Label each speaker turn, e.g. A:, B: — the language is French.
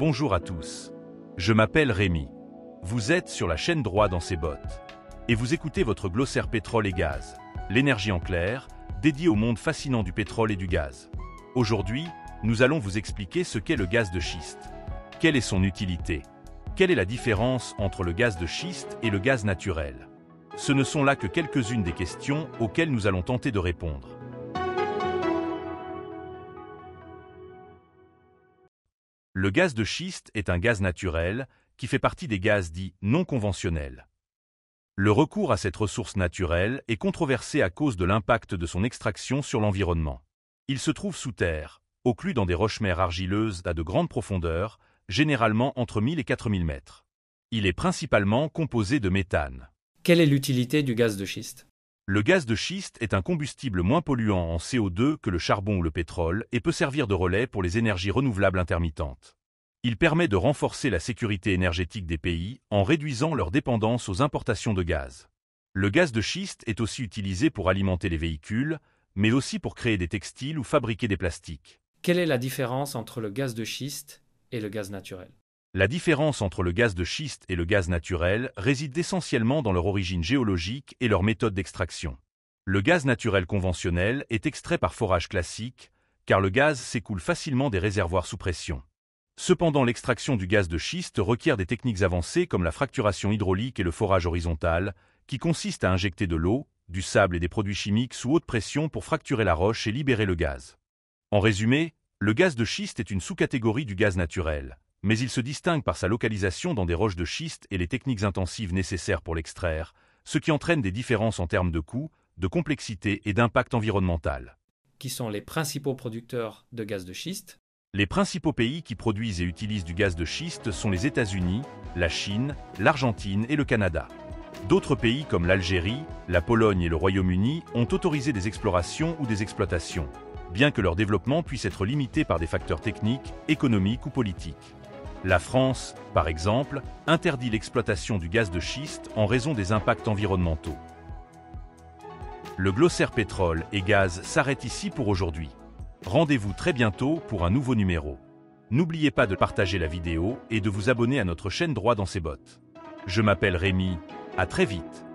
A: Bonjour à tous. Je m'appelle Rémi. Vous êtes sur la chaîne Droit dans ses bottes. Et vous écoutez votre glossaire pétrole et gaz. L'énergie en clair, dédié au monde fascinant du pétrole et du gaz. Aujourd'hui, nous allons vous expliquer ce qu'est le gaz de schiste. Quelle est son utilité? Quelle est la différence entre le gaz de schiste et le gaz naturel? Ce ne sont là que quelques-unes des questions auxquelles nous allons tenter de répondre. Le gaz de schiste est un gaz naturel qui fait partie des gaz dits non conventionnels. Le recours à cette ressource naturelle est controversé à cause de l'impact de son extraction sur l'environnement. Il se trouve sous terre, occlus dans des roches-mères argileuses à de grandes profondeurs, généralement entre 1000 et 4000 mètres. Il est principalement composé de méthane.
B: Quelle est l'utilité du gaz de schiste?
A: Le gaz de schiste est un combustible moins polluant en CO2 que le charbon ou le pétrole et peut servir de relais pour les énergies renouvelables intermittentes. Il permet de renforcer la sécurité énergétique des pays en réduisant leur dépendance aux importations de gaz. Le gaz de schiste est aussi utilisé pour alimenter les véhicules, mais aussi pour créer des textiles ou fabriquer des plastiques.
B: Quelle est la différence entre le gaz de schiste et le gaz naturel?
A: La différence entre le gaz de schiste et le gaz naturel réside essentiellement dans leur origine géologique et leur méthode d'extraction. Le gaz naturel conventionnel est extrait par forage classique, car le gaz s'écoule facilement des réservoirs sous pression. Cependant, l'extraction du gaz de schiste requiert des techniques avancées comme la fracturation hydraulique et le forage horizontal, qui consiste à injecter de l'eau, du sable et des produits chimiques sous haute pression pour fracturer la roche et libérer le gaz. En résumé, le gaz de schiste est une sous-catégorie du gaz naturel, mais il se distingue par sa localisation dans des roches de schiste et les techniques intensives nécessaires pour l'extraire, ce qui entraîne des différences en termes de coût, de complexité et d'impact environnemental.
B: Qui sont les principaux producteurs de gaz de schiste?
A: Les principaux pays qui produisent et utilisent du gaz de schiste sont les États-Unis, la Chine, l'Argentine et le Canada. D'autres pays comme l'Algérie, la Pologne et le Royaume-Uni ont autorisé des explorations ou des exploitations, bien que leur développement puisse être limité par des facteurs techniques, économiques ou politiques. La France, par exemple, interdit l'exploitation du gaz de schiste en raison des impacts environnementaux. Le glossaire pétrole et gaz s'arrête ici pour aujourd'hui. Rendez-vous très bientôt pour un nouveau numéro. N'oubliez pas de partager la vidéo et de vous abonner à notre chaîne Droit dans ses bottes. Je m'appelle Rémi, à très vite.